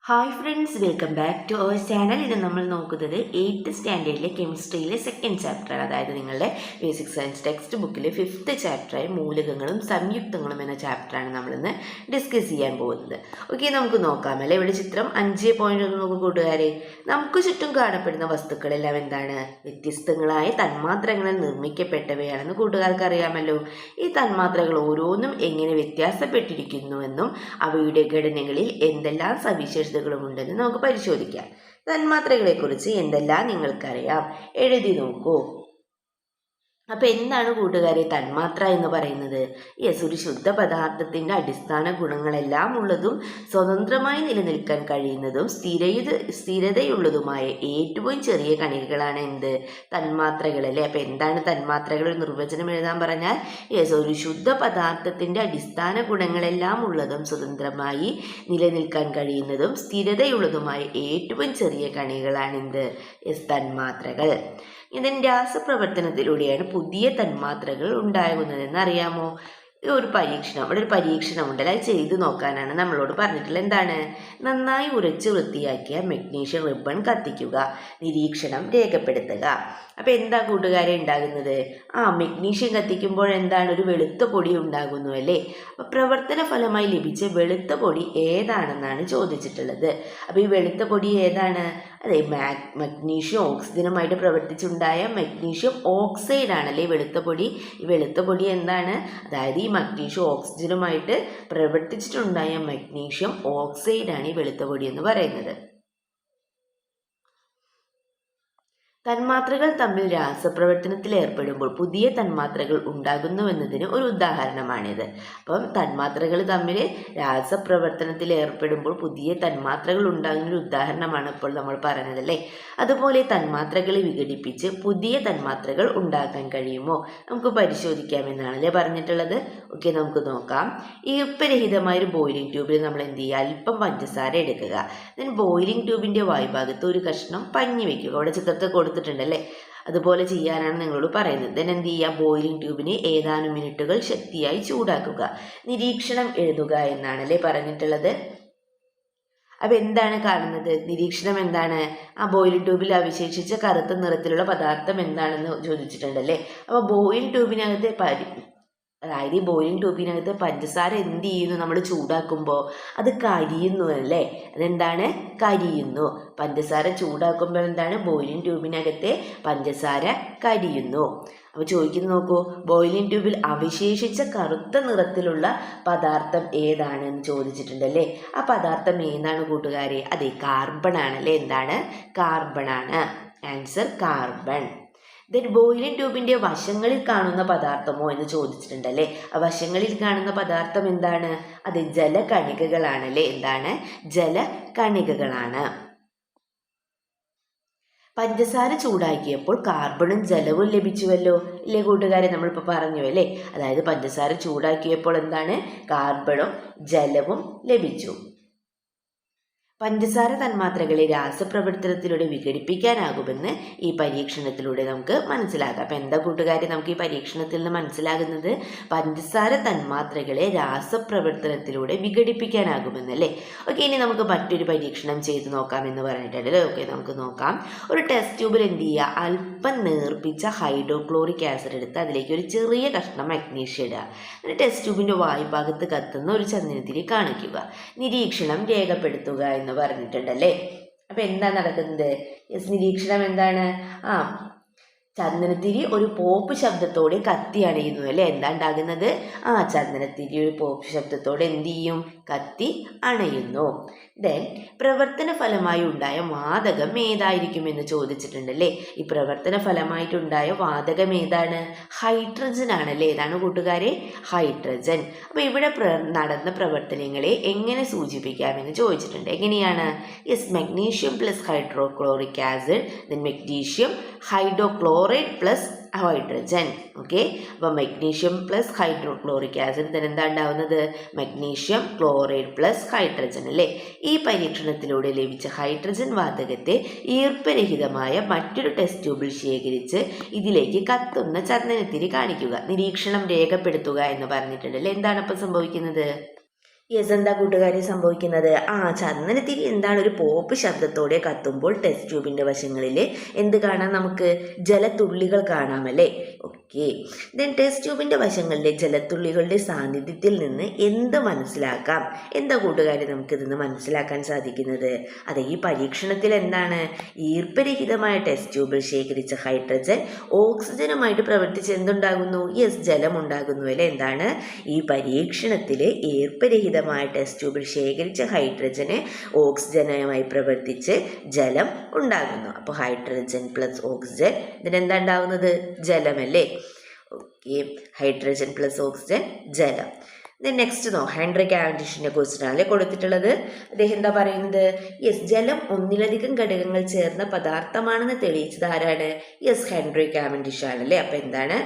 Hi friends, welcome back to our channel. ഇത് നമ്മൾ നോക്കുന്നത് 8th സ്റ്റാൻഡേർഡിലെ കെമിസ്ട്രിയിലെ സെക്കൻഡ് ചാപ്റ്റർ, അതായത് നിങ്ങളുടെ ബേസിക് സയൻസ് ടെക്സ്റ്റ് ബുക്കിലെ 5th ചാപ്റ്ററായ മൂലകങ്ങളും സംയുക്തങ്ങളും എന്ന ചാപ്റ്ററാണ് നമ്മളിന്ന് ഡിസ്കസ് ചെയ്യാൻ പോകുന്നത്. ഓക്കെ, നമുക്ക് നോക്കാം അല്ലേ. ഇവിടെ ചിത്രം 5.1 നോക്കൂ കൂട്ടുകാരെ. നമുക്ക് ചുറ്റും കാണപ്പെടുന്ന വസ്തുക്കളെല്ലാം എന്താണ്? വ്യത്യസ്തങ്ങളായ തന്മാത്രകളിൽ നിർമ്മിക്കപ്പെട്ടവയാണെന്ന് കൂട്ടുകാർക്ക് അറിയാമല്ലോ. ഈ തന്മാത്രകൾ ഓരോന്നും എങ്ങനെ വ്യത്യാസപ്പെട്ടിരിക്കുന്നുവെന്നും അവയുടെ ഘടനകളിൽ എന്തെല്ലാം സവിശേഷതകളുമുണ്ടെന്ന് നമുക്ക് പരിശോധിക്കാം. തന്മാത്രകളെക്കുറിച്ച് എന്തെല്ലാം നിങ്ങൾക്കറിയാം? എഴുതി നോക്കൂ. അപ്പോൾ എന്താണ് കൂട്ടുകാരെ തന്മാത്ര എന്ന് പറയുന്നത്? ഒരു ശുദ്ധ പദാർത്ഥത്തിന്റെ അടിസ്ഥാന ഗുണങ്ങളെല്ലാം ഉള്ളതും സ്വതന്ത്രമായി നിലനിൽക്കാൻ കഴിയുന്നതും സ്ഥിരതയുള്ളതുമായ ഏറ്റവും ചെറിയ കണികകളാണ് എന്ത്? തന്മാത്രകൾ അല്ലേ. അപ്പോൾ എന്താണ് തന്മാത്രകൾ? ഒരു നിർവചനം എഴുതാൻ പറഞ്ഞാൽ ഒരു ശുദ്ധ പദാർത്ഥത്തിന്റെ അടിസ്ഥാന ഗുണങ്ങളെല്ലാം ഉള്ളതും സ്വതന്ത്രമായി നിലനിൽക്കാൻ കഴിയുന്നതും സ്ഥിരതയുള്ളതുമായ ഏറ്റവും ചെറിയ കണികകളാണ് എന്ത്? തന്മാത്രകൾ. ഇതിന് രാസപ്രവർത്തനത്തിലൂടെയാണ് പുതിയ തന്മാത്രകൾ ഉണ്ടാകുന്നതെന്ന് അറിയാമോ? ഒരു പരീക്ഷണമുണ്ടല്ലോ, അത് ചെയ്തു നോക്കാനാണ് നമ്മളോട് പറഞ്ഞിട്ടുള്ളത്. എന്താണ്? നന്നായി ഉരച്ച് വൃത്തിയാക്കിയ മഗ്നീഷ്യം റിബൺ കത്തിക്കുക, നിരീക്ഷണം രേഖപ്പെടുത്തുക. അപ്പം എന്താ കൂട്ടുകാരെ ഉണ്ടാകുന്നത്? മഗ്നീഷ്യം കത്തിക്കുമ്പോൾ എന്താണ്? ഒരു വെളുത്ത പൊടി ഉണ്ടാകുന്നു അല്ലേ. അപ്പം പ്രവർത്തന ഫലമായി ലഭിച്ച വെളുത്ത പൊടി ഏതാണെന്നാണ് ചോദിച്ചിട്ടുള്ളത്. അപ്പം ഈ വെളുത്ത പൊടി ഏതാണ്? അതെ, മഗ്നീഷ്യം ഓക്സിജനുമായിട്ട് പ്രവർത്തിച്ചുണ്ടായ മഗ്നീഷ്യം ഓക്സൈഡ് ആണല്ലേ വെളുത്ത പൊടി. ഈ വെളുത്ത പൊടി എന്താണ്? അതായത് ഈ മഗ്നീഷ്യം ഓക്സിജനുമായിട്ട് പ്രവർത്തിച്ചിട്ടുണ്ടായ മഗ്നീഷ്യം ഓക്സൈഡാണ് ഈ വെളുത്ത പൊടി എന്ന് പറയുന്നത്. തന്മാത്രകൾ തമ്മിൽ രാസപ്രവർത്തനത്തിൽ ഏർപ്പെടുമ്പോൾ പുതിയ തന്മാത്രകൾ ഉണ്ടാകുന്നുവെന്നതിന് ഒരു ഉദാഹരണമാണിത്. അപ്പം തന്മാത്രകൾ തമ്മിൽ രാസപ്രവർത്തനത്തിൽ ഏർപ്പെടുമ്പോൾ പുതിയ തന്മാത്രകൾ ഉണ്ടാകുന്നൊരു ഉദാഹരണമാണ് ഇപ്പോൾ നമ്മൾ പറഞ്ഞതല്ലേ. അതുപോലെ തന്മാത്രകളെ വിഘടിപ്പിച്ച് പുതിയ തന്മാത്രകൾ ഉണ്ടാക്കാൻ കഴിയുമോ? നമുക്ക് പരിശോധിക്കാമെന്നാണല്ലേ പറഞ്ഞിട്ടുള്ളത്. ഓക്കെ, നമുക്ക് നോക്കാം. ഈർപ്പരഹിതമായൊരു ബോയിലിംഗ് ട്യൂബിൽ നമ്മൾ എന്ത് ചെയ്യുക? അല്പം പഞ്ചസാര എടുക്കുക. ദെൻ ബോയിലിംഗ് ട്യൂബിൻ്റെ വായുഭാഗത്ത് ഒരു കഷ്ണം പഞ്ഞി വെക്കുക. അവിടെ ചിത്രത്തിൽ കൊടുത്തിട്ടുണ്ടല്ലേ. അതുപോലെ ചെയ്യാനാണ് നിങ്ങളോട് പറയുന്നത്. ദെൻ എന്ത് ചെയ്യുക? ബോയിലിംഗ് ട്യൂബിനെ ഏതാനും മിനിറ്റുകൾ ശക്തിയായി ചൂടാക്കുക, നിരീക്ഷണം എഴുതുക എന്നാണല്ലേ പറഞ്ഞിട്ടുള്ളത്. അപ്പം എന്താണ് കാണുന്നത്? നിരീക്ഷണം എന്താണ്? ബോയിലിംഗ് ട്യൂബിൽ അവശേഷിച്ച കറുത്ത നിറത്തിലുള്ള പദാർത്ഥം എന്താണെന്ന് ചോദിച്ചിട്ടുണ്ടല്ലേ. അപ്പോൾ ബോയിലിംഗ് ട്യൂബിനകത്ത് അതായത് ഈ ബോയിലിംഗ് ട്യൂബിനകത്ത് പഞ്ചസാര എന്ത് ചെയ്യുന്നു? നമ്മൾ ചൂടാക്കുമ്പോൾ അത് കരിയുന്നു അല്ലേ. അതെന്താണ്? കരിയുന്നു. പഞ്ചസാര ചൂടാക്കുമ്പോൾ എന്താണ്? ബോയിലിംഗ് ട്യൂബിനകത്തെ പഞ്ചസാര കരിയുന്നു. അപ്പോൾ ചോദിക്കുന്നു നോക്കൂ, ബോയിലിംഗ് ട്യൂബിൽ അവശേഷിച്ച കറുത്ത നിറത്തിലുള്ള പദാർത്ഥം ഏതാണെന്ന് ചോദിച്ചിട്ടുണ്ടല്ലേ. ആ പദാർത്ഥം ഏതാണ് കൂട്ടുകാരെ? അതെ, കാർബൺ ആണല്ലേ. എന്താണ്? കാർബൺ ആണ്. Answer carbon. ദെൻ ബോയിലിംഗ് ട്യൂബിൻ്റെ വശങ്ങളിൽ കാണുന്ന പദാർത്ഥമോ എന്ന് ചോദിച്ചിട്ടുണ്ടല്ലേ. ആ വശങ്ങളിൽ കാണുന്ന പദാർത്ഥം എന്താണ്? അത് ജലകണികകളാണല്ലേ. എന്താണ്? ജലകണികകളാണ്. പഞ്ചസാര ചൂടാക്കിയപ്പോൾ കാർബണും ജലവും ലഭിച്ചുവല്ലോ ഇല്ലേ കൂട്ടുകാരെ? നമ്മളിപ്പോൾ പറഞ്ഞു അല്ലേ. അതായത് പഞ്ചസാര ചൂടാക്കിയപ്പോൾ എന്താണ്? കാർബണും ജലവും ലഭിച്ചു. പഞ്ചസാര തന്മാത്രകളെ രാസപ്രവർത്തനത്തിലൂടെ വിഘടിപ്പിക്കാനാകുമെന്ന് ഈ പരീക്ഷണത്തിലൂടെ നമുക്ക് മനസ്സിലാക്കാം. അപ്പം എന്താ കൂട്ടുകാരെ നമുക്ക് ഈ പരീക്ഷണത്തിൽ നിന്ന് മനസ്സിലാകുന്നത്? പഞ്ചസാര തന്മാത്രകളെ രാസപ്രവർത്തനത്തിലൂടെ വിഘടിപ്പിക്കാനാകുമെന്നല്ലേ. ഓക്കെ, ഇനി നമുക്ക് മറ്റൊരു പരീക്ഷണം ചെയ്ത് നോക്കാമെന്ന് പറഞ്ഞിട്ടുണ്ടല്ലോ. ഓക്കെ, നമുക്ക് നോക്കാം. ഒരു ടെസ്റ്റ് ട്യൂബിൽ എന്ത് ചെയ്യുക? അല്പം നേർപ്പിച്ച ഹൈഡ്രോക്ലോറിക് ആസിഡ് എടുത്ത് അതിലേക്ക് ഒരു ചെറിയ കഷ്ണം മഗ്നീഷ്യം ഇടുക. എന്നിട്ട് ടെസ്റ്റ് ട്യൂബിൻ്റെ വായുഭാഗത്ത് കത്തുന്ന ഒരു ചന്ദനത്തിരി കാണിക്കുക, നിരീക്ഷണം രേഖപ്പെടുത്തുക എന്ന് പറഞ്ഞിട്ടുണ്ടല്ലേ. അപ്പൊ എന്താ നടക്കുന്നത്? നിരീക്ഷണം എന്താണ്? ചന്ദനത്തിരി ഒരു പോപ്പ് ശബ്ദത്തോടെ കത്തി അണയുന്നു അല്ലേ. എന്താ ഉണ്ടാകുന്നത്? ചന്ദനത്തിരി ഒരു പോപ്പ് ശബ്ദത്തോടെ എന്ത് ചെയ്യും? കത്തി അണയുന്നു. ദെൻ പ്രവർത്തന ഫലമായി ഉണ്ടായ വാതകം ഏതായിരിക്കുമെന്ന് ചോദിച്ചിട്ടുണ്ടല്ലേ. ഈ പ്രവർത്തന ഫലമായിട്ടുണ്ടായ വാതകം ഏതാണ്? ഹൈഡ്രജൻ ആണല്ലേ. ഏതാണ് കൂട്ടുകാരെ? ഹൈഡ്രജൻ. അപ്പോൾ ഇവിടെ നടന്ന പ്രവർത്തനങ്ങളെ എങ്ങനെ സൂചിപ്പിക്കാമെന്ന് ചോദിച്ചിട്ടുണ്ട്. എങ്ങനെയാണ്? Magnesium plus hydrochloric acid, then magnesium hydrochloride plus hydrogen. Okay, അപ്പോൾ magnesium plus hydrochloric acid then എന്താ ഉണ്ടാവുന്നത്? മഗ്നീഷ്യം ക്ലോറൈഡ് പ്ലസ് ഹൈഡ്രജൻ അല്ലേ. ഈ പരീക്ഷണത്തിലൂടെ ലഭിച്ച ഹൈഡ്രജൻ വാതകത്തെ ഈർപ്പരഹിതമായ മറ്റൊരു ടെസ്റ്റ് ട്യൂബിൽ ശേഖരിച്ച് ഇതിലേക്ക് കത്തുന്ന ചന്ദനത്തിരി കാണിക്കുക, നിരീക്ഷണം രേഖപ്പെടുത്തുക എന്ന് പറഞ്ഞിട്ടുണ്ടല്ലേ. എന്താണ് അപ്പോൾ സംഭവിക്കുന്നത്? യെസ്, എന്താ കൂട്ടുകാരി സംഭവിക്കുന്നത്? ചന്ദനത്തിരി എന്താണ് ഒരു പോപ്പ് ശബ്ദത്തോടെ കത്തുമ്പോൾ ടെസ്റ്റ് ട്യൂബിന്റെ വശങ്ങളിൽ എന്ത് കാണാം? നമുക്ക് ജലത്തുള്ളികൾ കാണാമല്ലേ? ഓക്കെ, ദെൻ ടെസ്റ്റ് ട്യൂബിന്റെ വശങ്ങളിലെ ജലത്തുള്ളികളുടെ സാന്നിധ്യത്തിൽ നിന്ന് എന്ത് മനസ്സിലാക്കാം? എന്താ കൂട്ടുകാരി നമുക്ക് ഇതിന്ന് മനസ്സിലാക്കാൻ സാധിക്കുന്നത്? അതെ, ഈ പരീക്ഷണത്തിൽ എന്താണ്? ഈർപ്പരഹിതമായ ടെസ്റ്റ് ട്യൂബിൽ ശേഖരിച്ച ഹൈഡ്രജൻ ഓക്സിജനുമായിട്ട് പ്രവർത്തിച്ച് എന്തുണ്ടാകുന്നു? യെസ്, ജലം ഉണ്ടാകുന്നു അല്ലേ? എന്താണ് ഈ പരീക്ഷണത്തിൽ ഈർപ്പരഹിതമായ ടെസ്റ്റ് ട്യൂബിൽ ശേഖരിച്ച ഹൈഡ്രജന് ഓക്സിജനുമായി പ്രവർത്തിച്ച് ജലം ഉണ്ടാകുന്നു. അപ്പോൾ ഹൈഡ്രജൻ പ്ലസ് ഓക്സിജൻ, ഇതിനെന്താ ഉണ്ടാവുന്നത്? ജലമല്ലേ? ഓക്കെ, ഹൈഡ്രജൻ പ്ലസ് ഓക്സിജൻ ജലം. നെക്സ്റ്റ് ഹെൻറി കാവൻഡിഷിനെ കുറിച്ചിട്ടാണ് കൊടുത്തിട്ടുള്ളത്. അദ്ദേഹം എന്താ പറയുന്നത്? യെസ്, ജലം ഒന്നിലധികം ഘടകങ്ങൾ ചേർന്ന പദാർത്ഥമാണെന്ന് തെളിയിച്ചത് ആരാണ്? യെസ്, ഹെൻറി കാവൻഡിഷ് ആണല്ലേ. അപ്പൊ എന്താണ്?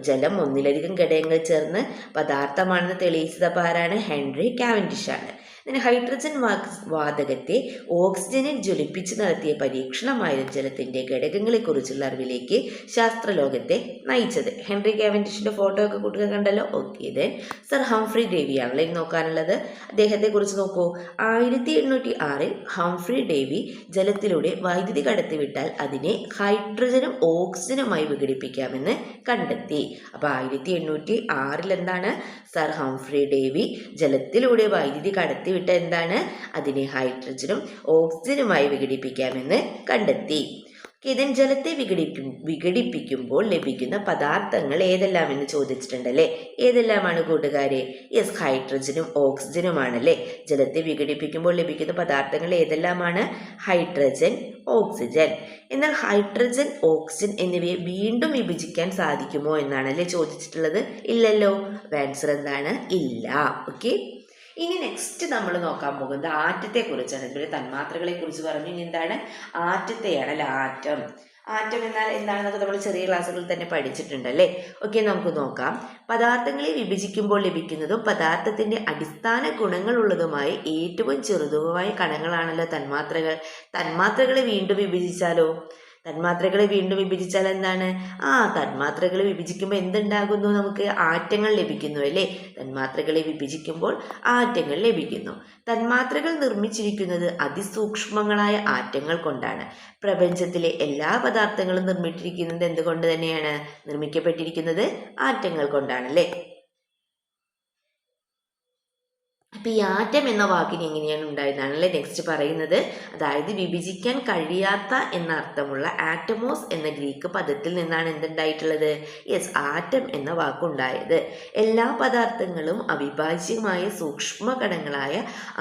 ജലം ഒന്നിലധികം ഘടകങ്ങൾ ചേർന്ന് പദാർത്ഥമാണെന്ന് തെളിയിച്ചത് അപ്പോൾ ആരാണ്? ഹെൻറി കാവൻഡിഷ് ആണ്. ഹൈഡ്രജൻ വാതകത്തെ ഓക്സിജനിൽ ജ്വലിപ്പിച്ച് നടത്തിയ പരീക്ഷണമായിരുന്നു ജലത്തിന്റെ ഘടകങ്ങളെ കുറിച്ചുള്ള അറിവിലേക്ക് ശാസ്ത്രലോകത്തെ നയിച്ചത്. ഹെൻറി കാവൻഡിഷിന്റെ ഫോട്ടോ ഒക്കെ കൂട്ടുക കണ്ടല്ലോ. ഓക്കെ, ദെൻ സർ ഹംഫ്രി ഡേവിയാണല്ലോ ഇനി നോക്കാനുള്ളത്. അദ്ദേഹത്തെ കുറിച്ച് നോക്കൂ. 1806 ഹംഫ്രി ഡേവി ജലത്തിലൂടെ വൈദ്യുതി കടത്തിവിട്ടാൽ അതിനെ ഹൈഡ്രജനും ഓക്സിജനുമായി വിഘടിപ്പിക്കാമെന്ന് കണ്ടെത്തി. അപ്പൊ 1806 എന്താണ്? സർ ഹംഫ്രി ഡേവി ജലത്തിലൂടെ വൈദ്യുതി കടത്തിവിട്ട എന്താണ്? അതിനെ ഹൈഡ്രജനും ഓക്സിജനുമായി വിഘടിപ്പിക്കാമെന്ന് കണ്ടെത്തി. ഇതിൻ ജലത്തെ വിഘടിപ്പിക്കുമ്പോൾ ലഭിക്കുന്ന പദാർത്ഥങ്ങൾ ഏതെല്ലാം എന്ന് ചോദിച്ചിട്ടുണ്ടല്ലേ? ഏതെല്ലാമാണ് കൂട്ടുകാരെ? യെസ്, ഹൈഡ്രജനും ഓക്സിജനുമാണല്ലേ. ജലത്തെ വിഘടിപ്പിക്കുമ്പോൾ ലഭിക്കുന്ന പദാർത്ഥങ്ങൾ ഏതെല്ലാമാണ്? Hydrogen, oxygen. എന്നാൽ ഹൈഡ്രജൻ, ഓക്സിജൻ എന്നിവയെ വീണ്ടും വിഭജിക്കാൻ സാധിക്കുമോ എന്നാണല്ലേ ചോദിച്ചിട്ടുള്ളത്? ഇല്ലല്ലോ. ആൻസർ എന്താണ്? ഇല്ല. ഓക്കെ, ഇനി നെക്സ്റ്റ് നമ്മൾ നോക്കാൻ പോകുന്നത് ആറ്റത്തെ കുറിച്ചാണ്. ഇതിലൂടെ തന്മാത്രകളെ കുറിച്ച് പറഞ്ഞു. ഇനി എന്താണ്? ആറ്റത്തെയാണ് അല്ലെ. ആറ്റം എന്നാൽ എന്താണെന്നൊക്കെ നമ്മൾ ചെറിയ ക്ലാസ്സുകളിൽ തന്നെ പഠിച്ചിട്ടുണ്ടല്ലേ. ഓക്കെ, നമുക്ക് നോക്കാം. പദാർത്ഥങ്ങളെ വിഭജിക്കുമ്പോൾ ലഭിക്കുന്നതും പദാർത്ഥത്തിന്റെ അടിസ്ഥാന ഗുണങ്ങളുള്ളതുമായ ഏറ്റവും ചെറുതുമായ കണങ്ങളാണല്ലോ തന്മാത്രകൾ. തന്മാത്രകളെ വീണ്ടും വിഭജിച്ചാൽ എന്താണ്? തന്മാത്രകളെ വിഭജിക്കുമ്പോൾ എന്തുണ്ടാകുന്നു? നമുക്ക് ആറ്റങ്ങൾ ലഭിക്കുന്നു അല്ലേ. തന്മാത്രകളെ വിഭജിക്കുമ്പോൾ ആറ്റങ്ങൾ ലഭിക്കുന്നു. തന്മാത്രകൾ നിർമ്മിച്ചിരിക്കുന്നത് അതിസൂക്ഷ്മങ്ങളായ ആറ്റങ്ങൾ കൊണ്ടാണ്. പ്രപഞ്ചത്തിലെ എല്ലാ പദാർത്ഥങ്ങളും നിർമ്മിക്കപ്പെട്ടിരിക്കുന്നത് ആറ്റങ്ങൾ കൊണ്ടാണല്ലേ. അപ്പൊ ഈ ആറ്റം എന്ന വാക്കിന് എങ്ങനെയാണ് ഉണ്ടായതാണല്ലേ നെക്സ്റ്റ് പറയുന്നത്. അതായത് വിഭജിക്കാൻ കഴിയാത്ത എന്ന അർത്ഥമുള്ള ആറ്റമോസ് എന്ന ഗ്രീക്ക് പദത്തിൽ നിന്നാണ് എന്തുണ്ടായിട്ടുള്ളത്? യെസ്, ആറ്റം എന്ന വാക്കുണ്ടായത്. എല്ലാ പദാർത്ഥങ്ങളും അവിഭാജ്യമായ സൂക്ഷ്മ ഘടകങ്ങളായ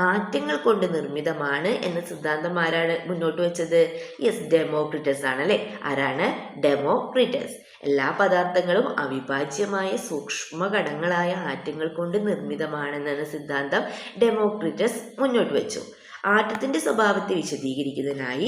ആറ്റങ്ങൾ കൊണ്ട് നിർമ്മിതമാണ് എന്ന സിദ്ധാന്തം ആരാണ് മുന്നോട്ട് വെച്ചത്? യെസ്, ഡെമോക്രിറ്റസ് ആണല്ലേ. ആരാണ്? ഡെമോക്രിറ്റസ്. എല്ലാ പദാർത്ഥങ്ങളും അവിഭാജ്യമായ സൂക്ഷ്മ ഘടകങ്ങളായ ആറ്റങ്ങൾ കൊണ്ട് നിർമ്മിതമാണെന്ന സിദ്ധാന്തം ഡെമോക്രിറ്റസ് മുന്നോട്ട് വെച്ചു. ആറ്റത്തിന്റെ സ്വഭാവത്തെ വിശദീകരിക്കുന്നതിനായി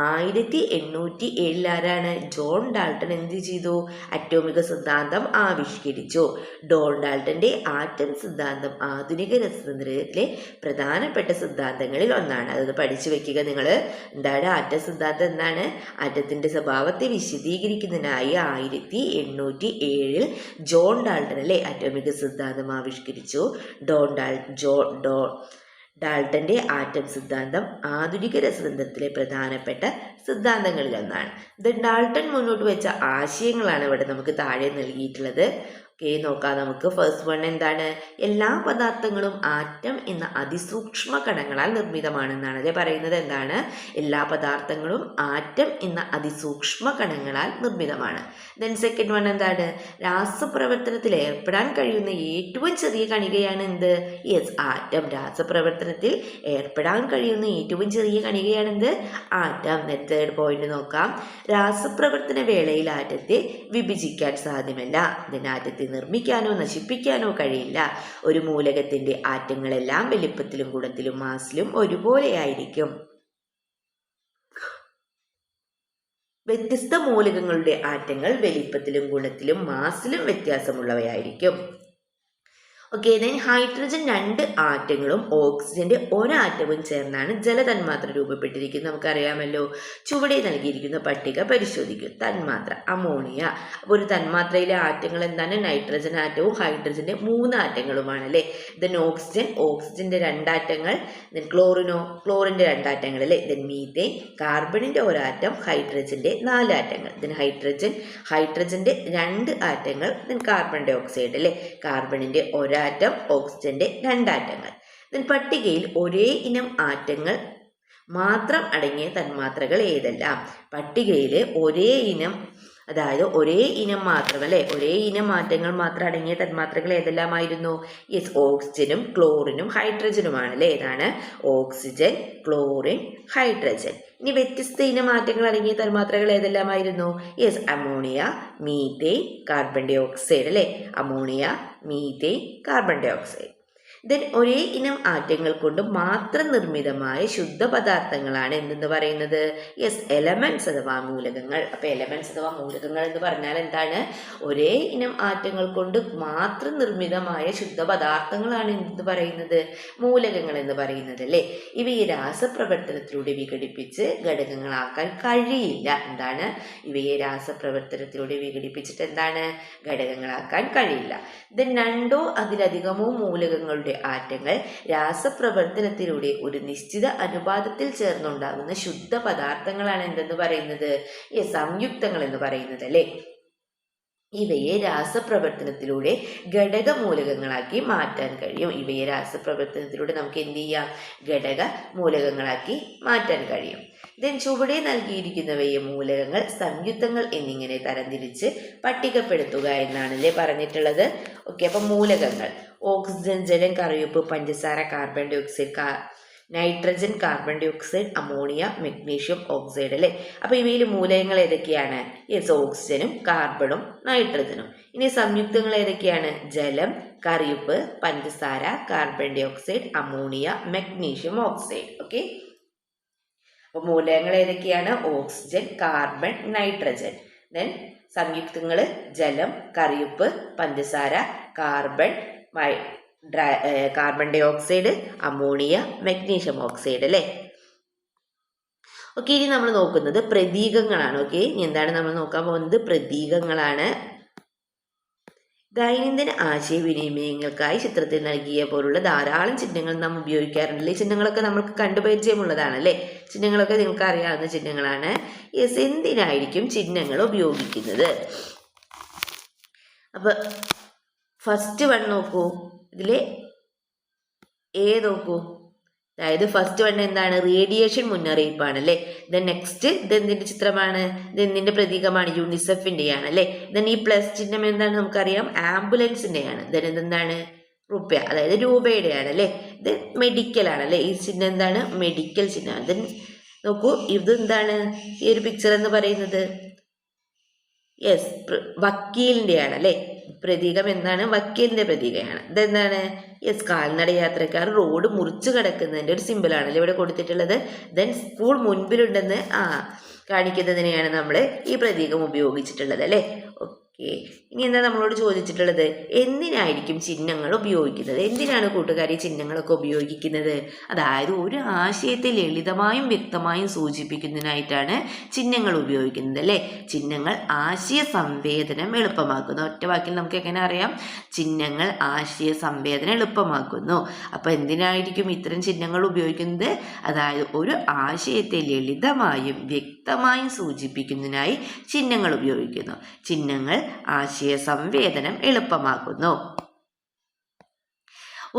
1807 ആരാണ്? ജോൺ ഡാൾട്ടൺ എന്ത് ചെയ്തു? അറ്റോമിക സിദ്ധാന്തം ആവിഷ്കരിച്ചു. ജോൺ ഡാൾട്ടന്റെ ആറ്റം സിദ്ധാന്തം ആധുനിക രസതന്ത്രത്തിലെ പ്രധാനപ്പെട്ട സിദ്ധാന്തങ്ങളിൽ ഒന്നാണ്. അത് പഠിച്ചു വെക്കുക നിങ്ങൾ. എന്താണ് ആറ്റം സിദ്ധാന്തം? എന്താണ്? ആറ്റത്തിന്റെ സ്വഭാവത്തെ വിശദീകരിക്കുന്നതിനായി 1807 ജോൺ ഡാൾട്ടൺ അല്ലേ അറ്റോമിക സിദ്ധാന്തം ആവിഷ്കരിച്ചു. ഡാൾട്ടന്റെ ആറ്റം സിദ്ധാന്തം ആധുനിക രസതന്ത്രത്തിലെ പ്രധാനപ്പെട്ട സിദ്ധാന്തങ്ങളിൽ ഒന്നാണ്. ഡാൾട്ടൺ മുന്നോട്ട് വെച്ച ആശയങ്ങളാണ് ഇവിടെ നമുക്ക് താഴെ നൽകിയിട്ടുള്ളത്. ഓക്കെ, നോക്കാം നമുക്ക്. ഫസ്റ്റ് വൺ എന്താണ്? എല്ലാ പദാർത്ഥങ്ങളും ആറ്റം എന്ന അതിസൂക്ഷ്മ കണങ്ങളാൽ നിർമ്മിതമാണെന്നാണ് അല്ലേ പറയുന്നത്. എന്താണ്? എല്ലാ പദാർത്ഥങ്ങളും ആറ്റം എന്ന അതിസൂക്ഷ്മ കണങ്ങളാൽ നിർമ്മിതമാണ്. ദെൻ സെക്കൻഡ് വൺ എന്താണ്? രാസപ്രവർത്തനത്തിൽ ഏർപ്പെടാൻ കഴിയുന്ന ഏറ്റവും ചെറിയ കണികയാണ് എന്ത്? Yes, atom. രാസപ്രവർത്തനത്തിൽ ഏർപ്പെടാൻ കഴിയുന്ന ഏറ്റവും ചെറിയ കണികയാണ് എന്ത്? ആറ്റം. തേർഡ് പോയിന്റ് നോക്കാം. രാസപ്രവർത്തന വേളയിൽ ആറ്റത്തെ വിഭജിക്കാൻ സാധ്യമല്ല. ആറ്റത്തെ നിർമ്മിക്കാനോ നശിപ്പിക്കാനോ കഴിയില്ല. ഒരു മൂലകത്തിന്റെ ആറ്റങ്ങളെല്ലാം വലിപ്പത്തിലും ഗുണത്തിലും മാസിലും ഒരുപോലെയായിരിക്കും. വ്യത്യസ്ത മൂലകങ്ങളുടെ ആറ്റങ്ങൾ വലിപ്പത്തിലും ഗുണത്തിലും മാസിലും വ്യത്യാസമുള്ളവയായിരിക്കും. ഓക്കെ, ദെൻ ഹൈഡ്രജൻ 2 ആറ്റങ്ങളും ഓക്സിജന്റെ ഒരാറ്റവും ചേർന്നാണ് ജലതന്മാത്ര രൂപപ്പെട്ടിരിക്കുന്നത്. നമുക്കറിയാമല്ലോ. ചുവടെ നൽകിയിരിക്കുന്ന പട്ടിക പരിശോധിക്കും. തന്മാത്ര അമോണിയ. അപ്പോൾ ഒരു തന്മാത്രയിലെ ആറ്റങ്ങൾ എന്താണ്? നൈട്രജൻ ആറ്റവും ഹൈഡ്രജന്റെ 3 ആറ്റങ്ങളുമാണ് അല്ലേ. ദെൻ ഓക്സിജന്റെ 2 ആറ്റങ്ങൾ, ദെൻ ക്ലോറിന്റെ 2 ആറ്റങ്ങൾ അല്ലേ. ദെൻ മീഥേൻ, കാർബണിന്റെ ഒരാറ്റം, ഹൈഡ്രജന്റെ 4 ആറ്റങ്ങൾ. ദെൻ ഹൈഡ്രജന്റെ 2 ആറ്റങ്ങൾ, ദെൻ കാർബൺ ഡൈ ഓക്സൈഡ് അല്ലേ. കാർബണിന്റെ ഒരാറ്റം, ഓക്സിജന്റെ 2 ആറ്റങ്ങൾ. ദെൻ പട്ടികയിൽ ഒരേ ഇനം ആറ്റങ്ങൾ മാത്രം അടങ്ങിയ തന്മാത്രകൾ ഏതെല്ലാം? പട്ടികയിൽ ഒരേ ഇനം മാത്രം അല്ലെ, ഒരേ ഇനം ആറ്റങ്ങൾ മാത്രം അടങ്ങിയ തന്മാത്രകൾ ഏതെല്ലാമായിരുന്നു? യെസ്, ഓക്സിജനും ക്ലോറിനും ഹൈഡ്രജനുമാണ് അല്ലേ. ഏതാണ്? Oxygen, chlorine, hydrogen. ഇനി വ്യത്യസ്ത ഇനം ആറ്റങ്ങൾ അടങ്ങിയ തന്മാത്രകൾ ഏതെല്ലാമായിരുന്നു? Yes, ammonia, methane, carbon dioxide അല്ലേ. Ammonia, methane, carbon dioxide. Then ഒരേ ഇനം ആറ്റങ്ങൾ കൊണ്ട് മാത്രം നിർമ്മിതമായ ശുദ്ധ പദാർത്ഥങ്ങളാണ് എന്തെന്ന് പറയുന്നത്? യെസ്, എലമെന്റ്സ് അഥവാ മൂലകങ്ങൾ. അപ്പൊ എലമെന്റ്സ് അഥവാ മൂലകങ്ങൾ എന്ന് പറഞ്ഞാൽ എന്താണ്? ഒരേ ഇനം ആറ്റങ്ങൾ കൊണ്ട് മാത്രം നിർമ്മിതമായ ശുദ്ധ പദാർത്ഥങ്ങളാണ് എന്തെന്ന് പറയുന്നത്? മൂലകങ്ങൾ എന്ന് പറയുന്നത് അല്ലേ. ഇവയെ രാസപ്രവർത്തനത്തിലൂടെ വിഘടിപ്പിച്ച് ഘടകങ്ങളാക്കാൻ കഴിയില്ല. എന്താണ്? ഇവയെ രാസപ്രവർത്തനത്തിലൂടെ വിഘടിപ്പിച്ചിട്ട് എന്താണ്? ഘടകങ്ങളാക്കാൻ കഴിയില്ല. ദെൻ 2 അതിലധികമോ മൂലകങ്ങളുടെ ആറ്റങ്ങൾ രാസപ്രവർത്തനത്തിലൂടെ ഒരു നിശ്ചിത അനുപാതത്തിൽ ചേർന്നുണ്ടാകുന്ന ശുദ്ധ പദാർത്ഥങ്ങളാണ് എന്തെന്ന് പറയുന്നത്? സംയുക്തങ്ങൾ എന്ന് പറയുന്നത് അല്ലേ. ഇവയെ രാസപ്രവർത്തനത്തിലൂടെ ഘടക മൂലകങ്ങളാക്കി മാറ്റാൻ കഴിയും. ഇവയെ രാസപ്രവർത്തനത്തിലൂടെ നമുക്ക് എന്ത് ചെയ്യാം? ഘടക മൂലകങ്ങളാക്കി മാറ്റാൻ കഴിയും. ദെൻ ചുവടെ നൽകിയിരിക്കുന്നവയെ മൂലകങ്ങൾ, സംയുക്തങ്ങൾ എന്നിങ്ങനെ തരംതിരിച്ച് പട്ടികപ്പെടുത്തുക എന്നാണല്ലേ പറഞ്ഞിട്ടുള്ളത്. ഓക്കെ, അപ്പം മൂലകങ്ങൾ: ഓക്സിജൻ, ജലം, കറിയുപ്പ്, പഞ്ചസാര, carbon dioxide, nitrogen, carbon dioxide, ammonia, magnesium oxide അല്ലേ. അപ്പൊ ഇവയിൽ മൂലകങ്ങൾ ഏതൊക്കെയാണ്? യെസ്, ഓക്സിജനും കാർബണും നൈട്രജനും. ഇനി സംയുക്തങ്ങൾ ഏതൊക്കെയാണ്? ജലം, കറിയുപ്പ്, പഞ്ചസാര, carbon dioxide, ammonia, magnesium oxide. Okay, അപ്പൊ മൂലകങ്ങൾ ഏതൊക്കെയാണ്? Oxygen, carbon, nitrogen. ദെൻ സംയുക്തങ്ങൾ ജലം, കറിയുപ്പ്, പഞ്ചസാര, carbon dioxide, ammonia, magnesium oxide അല്ലേ. ഓക്കെ, ഇനി നമ്മൾ നോക്കുന്നത് പ്രതീകങ്ങളാണ്. ഓക്കെ, ഇനി എന്താണ് നമ്മൾ നോക്കാൻ പോകുന്നത്? പ്രതീകങ്ങളാണ്. ദൈനംദിന ആശയവിനിമയങ്ങൾക്കായി ചിത്രത്തിൽ നൽകിയ പോലുള്ള ധാരാളം ചിഹ്നങ്ങൾ നാം ഉപയോഗിക്കാറുണ്ടല്ലേ. ചിഹ്നങ്ങളൊക്കെ നമുക്ക് കണ്ടുപരിചയമുള്ളതാണ് അല്ലേ. ചിഹ്നങ്ങളൊക്കെ നിങ്ങൾക്ക് അറിയാവുന്ന ചിഹ്നങ്ങളാണ്. യെസ്, എന്തിനായിരിക്കും ചിഹ്നങ്ങൾ ഉപയോഗിക്കുന്നത്? അപ്പൊ ഫസ്റ്റ് വൺ നോക്കൂ. ഇതിലെ നോക്കൂ. അതായത് ഫസ്റ്റ് വൺ എന്താണ്? റേഡിയേഷൻ മുന്നറിയിപ്പാണ് അല്ലേ. ദെൻ നെക്സ്റ്റ് ഇതെന്തിന്റെ ചിത്രമാണ്? ഇതെന്തിന്റെ പ്രതീകമാണ്? യൂണിസെഫിന്റെയാണ് അല്ലേ. ദെൻ ഈ പ്ലസ് ചിഹ്നം എന്താണ്? നമുക്കറിയാം, ആംബുലൻസിന്റെയാണ്. ദെൻ ഇതെന്താണ്? റുപ്യ, അതായത് രൂപയുടെയാണ് അല്ലേ. ഇത് മെഡിക്കൽ ആണ് അല്ലേ. ഈ ചിഹ്നം എന്താണ്? മെഡിക്കൽ ചിഹ്നമാണ്. ദെൻ നോക്കൂ, ഇത് എന്താണ്? ഈ ഒരു പിക്ചർ എന്ന് പറയുന്നത് യെസ്, വക്കീലിന്റെയാണ് അല്ലേ. പ്രതീകം എന്താണ്? വക്കീലിന്റെ പ്രതീകമാണ്. ഇതെന്താണ്? യെസ്, കാൽനട യാത്രക്കാർ റോഡ് മുറിച്ചു കിടക്കുന്നതിന്റെ ഒരു സിമ്പിളാണല്ലേ ഇവിടെ കൊടുത്തിട്ടുള്ളത്. ദെൻ സ്കൂൾ മുൻപിലുണ്ടെന്ന് കാണിക്കുന്നതിനെയാണ് നമ്മൾ ഈ പ്രതീകം ഉപയോഗിച്ചിട്ടുള്ളത് അല്ലേ. ഓക്കെ, ഇനി എന്താ നമ്മളോട് ചോദിച്ചിട്ടുള്ളത്? എന്തിനായിരിക്കും ചിഹ്നങ്ങൾ ഉപയോഗിക്കുന്നത്? എന്തിനാണ് കൂട്ടുകാരി ചിഹ്നങ്ങളൊക്കെ ഉപയോഗിക്കുന്നത്? അതായത് ഒരു ആശയത്തെ ലളിതമായും വ്യക്തമായും സൂചിപ്പിക്കുന്നതിനായിട്ടാണ് ചിഹ്നങ്ങൾ ഉപയോഗിക്കുന്നത് അല്ലേ. ചിഹ്നങ്ങൾ ആശയ സംവേദനം എളുപ്പമാക്കുന്നു. ഒറ്റ വാക്കിൽ നമുക്ക് എങ്ങനെ അറിയാം? ചിഹ്നങ്ങൾ ആശയ സംവേദനം എളുപ്പമാക്കുന്നു. അപ്പൊ എന്തിനായിരിക്കും ഇത്തരം ചിഹ്നങ്ങൾ ഉപയോഗിക്കുന്നത്? അതായത് ഒരു ആശയത്തെ ലളിതമായും വ്യക്തമായും സൂചിപ്പിക്കുന്നതിനായി ചിഹ്നങ്ങൾ ഉപയോഗിക്കുന്നു. ചിഹ്നങ്ങൾ ആശയ സംവേദനം എളുപ്പമാക്കുന്നു.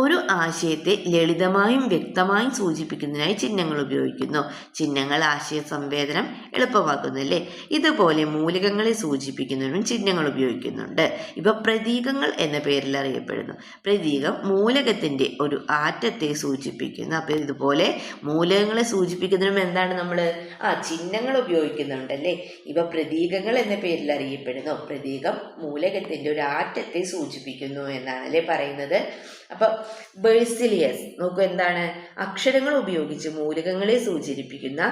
ഒരു ആശയത്തെ ലളിതമായും വ്യക്തമായും സൂചിപ്പിക്കുന്നതിനായി ചിഹ്നങ്ങൾ ഉപയോഗിക്കുന്നു. ചിഹ്നങ്ങൾ ആശയ സംവേദനം എളുപ്പമാക്കുന്നു അല്ലേ. ഇതുപോലെ മൂലകങ്ങളെ സൂചിപ്പിക്കുന്നതിനും ചിഹ്നങ്ങൾ ഉപയോഗിക്കുന്നുണ്ട്. ഇവ പ്രതീകങ്ങൾ എന്ന പേരിൽ അറിയപ്പെടുന്നു. പ്രതീകം മൂലകത്തിന്റെ ഒരു ആറ്റത്തെ സൂചിപ്പിക്കുന്നു. അപ്പൊ ഇതുപോലെ മൂലകങ്ങളെ സൂചിപ്പിക്കുന്നതിനും എന്താണ് നമ്മൾ ചിഹ്നങ്ങൾ ഉപയോഗിക്കുന്നുണ്ട് അല്ലേ. ഇവ പ്രതീകങ്ങൾ എന്ന പേരിൽ അറിയപ്പെടുന്നു. പ്രതീകം മൂലകത്തിന്റെ ഒരു ആറ്റത്തെ സൂചിപ്പിക്കുന്നു എന്നാണ് അല്ലേ പറയുന്നത്. അപ്പൊ ബെഴ്സിലിയസ് നോക്കൂ, എന്താണ്? അക്ഷരങ്ങൾ ഉപയോഗിച്ച് മൂലകങ്ങളെ സൂചിപ്പിക്കുന്ന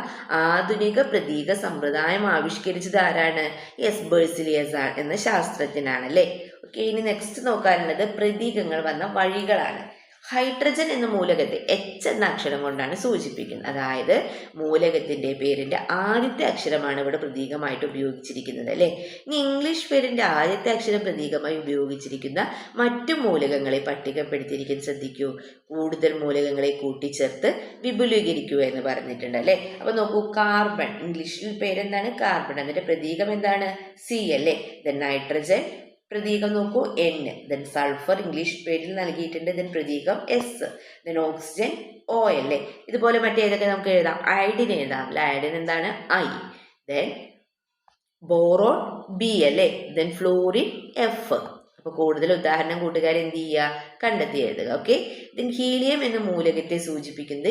ആധുനിക പ്രതീക സമ്പ്രദായം ആവിഷ്കരിച്ചത് ആരാണ്? യെസ്, ബെഴ്സിലിയസ് എന്ന ശാസ്ത്രജ്ഞനാണ് അല്ലേ. ഓക്കെ, ഇനി നെക്സ്റ്റ് നോക്കാനുള്ളത് പ്രതീകങ്ങൾ വന്ന വഴികളാണ്. ഹൈഡ്രജൻ എന്ന മൂലകത്തെ H എന്ന അക്ഷരം കൊണ്ടാണ് സൂചിപ്പിക്കുന്നത്. അതായത് മൂലകത്തിന്റെ പേരിന്റെ ആദ്യത്തെ അക്ഷരമാണ് ഇവിടെ പ്രതീകമായിട്ട് ഉപയോഗിച്ചിരിക്കുന്നത് അല്ലേ. ഇനി ഇംഗ്ലീഷ് പേരിന്റെ ആദ്യത്തെ അക്ഷരം പ്രതീകമായി ഉപയോഗിച്ചിരിക്കുന്ന മറ്റു മൂലകങ്ങളെ പട്ടികപ്പെടുത്തിയിരിക്കാൻ ശ്രദ്ധിക്കൂ. കൂടുതൽ മൂലകങ്ങളെ കൂട്ടിച്ചേർത്ത് വിപുലീകരിക്കുക എന്ന് പറഞ്ഞിട്ടുണ്ട് അല്ലേ. അപ്പൊ നോക്കൂ, കാർബൺ, ഇംഗ്ലീഷിൽ പേരെന്താണ്? കാർബൺ. അതിന്റെ പ്രതീകം എന്താണ്? C അല്ലേ. ദെൻ നൈട്രജൻ, പ്രതീകം നോക്കൂ N. ദെൻ സൾഫർ ഇംഗ്ലീഷ് പേരിൽ നൽകിയിട്ടുണ്ട്, ദെൻ പ്രതീകം S. ദെൻ ഓക്സിജൻ O അല്ലേ. ഇതുപോലെ മറ്റേതൊക്കെ നമുക്ക് എഴുതാം? അയഡിൻ എഴുതാം അല്ലെ. അയഡിൻ എന്താണ്? I. ദെൻ ബോറോൺ B അല്ലേ. Then florin F. അപ്പൊ കൂടുതൽ ഉദാഹരണം കൂട്ടുകാരെ എന്ത് ചെയ്യുക? കണ്ടെത്തി എഴുതുക. ഓക്കെ. ദെൻ ഹീലിയം എന്ന മൂലകത്തെ സൂചിപ്പിക്കുന്നത്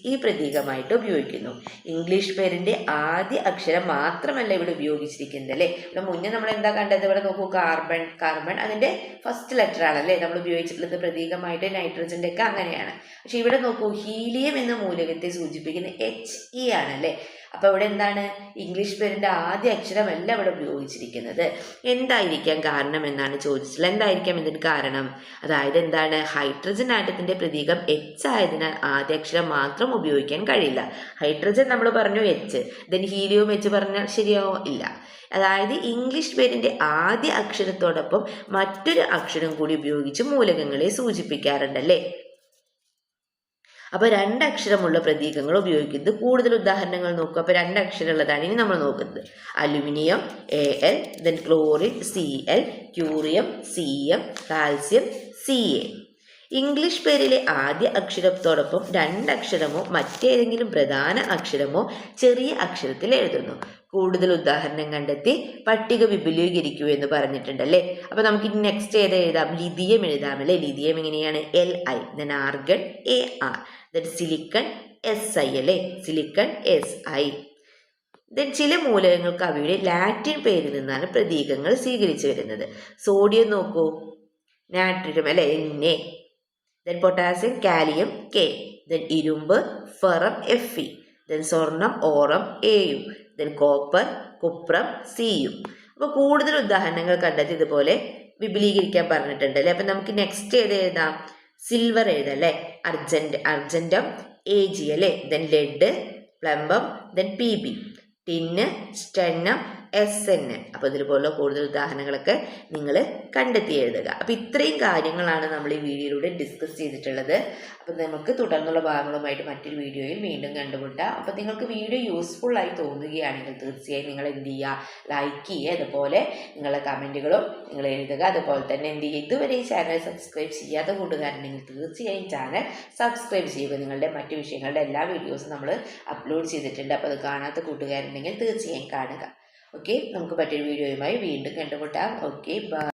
He പ്രതീകമായിട്ട് ഉപയോഗിക്കുന്നു. ഇംഗ്ലീഷ് പേരിന്റെ ആദ്യ അക്ഷരം മാത്രമല്ല ഇവിടെ ഉപയോഗിച്ചിരിക്കുന്നത് അല്ലേ. ഇവിടെ മുന്നേ നമ്മൾ എന്താ കണ്ടത്? ഇവിടെ നോക്കൂ, കാർബൺ. കാർബൺ അതിന്റെ ഫസ്റ്റ് ലെറ്റർ ആണല്ലേ നമ്മൾ ഉപയോഗിച്ചിട്ടുള്ളത് പ്രതീകമായിട്ട്. നൈട്രജന്റെ ഒക്കെ അങ്ങനെയാണ്. പക്ഷെ ഇവിടെ നോക്കൂ, ഹീലിയം എന്ന മൂലകത്തെ സൂചിപ്പിക്കുന്ന He ആണല്ലേ. അപ്പൊ ഇവിടെ എന്താണ്? ഇംഗ്ലീഷ് പേരിന്റെ ആദ്യ അക്ഷരമല്ല ഇവിടെ ഉപയോഗിച്ചിരിക്കുന്നത്. എന്തായിരിക്കാം കാരണം എന്നാണ് ചോദിച്ചത്. എന്തായിരിക്കാം ഇതിന് കാരണം? അതായത് എന്താണ്? ഹൈഡ്രജൻ ആറ്റത്തിന്റെ പ്രതീകം H ആയതിനാൽ ആദ്യ അക്ഷരം മാത്രം ഉപയോഗിക്കാൻ കഴിയില്ല. ഹൈഡ്രജൻ നമ്മൾ പറഞ്ഞു H, ദെൻ ഹീലിയം H പറഞ്ഞാൽ ശരിയാവോ? ഇല്ല. അതായത് ഇംഗ്ലീഷ് പേരിന്റെ ആദ്യ അക്ഷരത്തോടൊപ്പം മറ്റൊരു അക്ഷരം കൂടി ഉപയോഗിച്ച് മൂലകങ്ങളെ സൂചിപ്പിക്കാറുണ്ടല്ലേ. അപ്പൊ രണ്ടക്ഷരമുള്ള പ്രതീകങ്ങൾ ഉപയോഗിക്കുന്നത്. കൂടുതൽ ഉദാഹരണങ്ങൾ നോക്കുക. അപ്പൊ രണ്ടക്ഷരമുള്ളതാണ് ഇനി നമ്മൾ നോക്കുന്നത്. Aluminium Al, then chlorine Cl, curium Cm, calcium Ca. English പേരിലെ ആദ്യ അക്ഷരത്തോടൊപ്പം രണ്ടക്ഷരമോ മറ്റേതെങ്കിലും പ്രധാന അക്ഷരമോ ചെറിയ അക്ഷരത്തിൽ എഴുതുന്നു. കൂടുതൽ ഉദാഹരണം കണ്ടെത്തി പട്ടിക വിപുലീകരിക്കൂ എന്ന് പറഞ്ഞിട്ടുണ്ടല്ലേ. അപ്പൊ നമുക്ക് ഇനി നെക്സ്റ്റ് ഏത് എഴുതാം? ലിഥിയം എഴുതാം അല്ലേ. ലിഥിയം എങ്ങനെയാണ്? Li, then argon Ar, then silicon Si അല്ലേ. Silicon Si. ദെൻ ചില മൂലകങ്ങൾക്ക് അവയുടെ ലാറ്റിൻ പേരിൽ നിന്നാണ് പ്രതീകങ്ങൾ സ്വീകരിച്ചു വരുന്നത്. സോഡിയം നോക്കൂ, നാട്രിയം അല്ലെ, Na. Then potassium kalium K. Then ഇരുമ്പ് ഫെറം Fe. ദെൻ സ്വർണം aurum Au. Then copper cuprum Cu. അപ്പോൾ കൂടുതൽ ഉദാഹരണങ്ങൾ കണ്ടെത്തി ഇതുപോലെ വിപുലീകരിക്കാൻ പറഞ്ഞിട്ടുണ്ട് അല്ലേ. അപ്പം നമുക്ക് നെക്സ്റ്റ് ഏത് എഴുതാം? സിൽവർ എഴുതാം അല്ലേ. അർജന്റം Ag അല്ലേ. Then lead plumbum, then Pb. Tin stannum Sn. അപ്പോൾ ഇതുപോലെ കൂടുതൽ ഉദാഹരണങ്ങളൊക്കെ നിങ്ങൾ കണ്ടെത്തി എഴുതുക. അപ്പോൾ ഇത്രയും കാര്യങ്ങളാണ് നമ്മൾ ഈ വീഡിയോയിലൂടെ ഡിസ്കസ് ചെയ്തിട്ടുള്ളത്. അപ്പോൾ നമുക്ക് തുടർന്നുള്ള ഭാഗങ്ങളുമായിട്ട് മറ്റൊരു വീഡിയോയിൽ വീണ്ടും കണ്ടുമുട്ടാം. അപ്പോൾ നിങ്ങൾക്ക് വീഡിയോ യൂസ്ഫുൾ ആയി തോന്നുകയാണെങ്കിൽ തീർച്ചയായും നിങ്ങൾ എന്ത് ചെയ്യുക? ലൈക്ക് ചെയ്യുക. അതുപോലെ നിങ്ങളുടെ കമൻറ്റുകളും നിങ്ങൾ എഴുതുക. അതുപോലെ തന്നെ എന്ത് ചെയ്യുക? ഇതുവരെ ഈ ചാനൽ സബ്സ്ക്രൈബ് ചെയ്യാത്ത കൂട്ടുകാരുണ്ടെങ്കിൽ തീർച്ചയായും ചാനൽ സബ്സ്ക്രൈബ് ചെയ്യുക. നിങ്ങളുടെ മറ്റു വിഷയങ്ങളുടെ എല്ലാ വീഡിയോസും നമ്മൾ അപ്ലോഡ് ചെയ്തിട്ടുണ്ട്. അപ്പോൾ അത് കാണാത്ത കൂട്ടുകാരുണ്ടെങ്കിൽ തീർച്ചയായും കാണുക. ഓക്കെ, നമുക്ക് മറ്റൊരു വീഡിയോയുമായി വീണ്ടും കണ്ടുമുട്ടാം. Okay, by.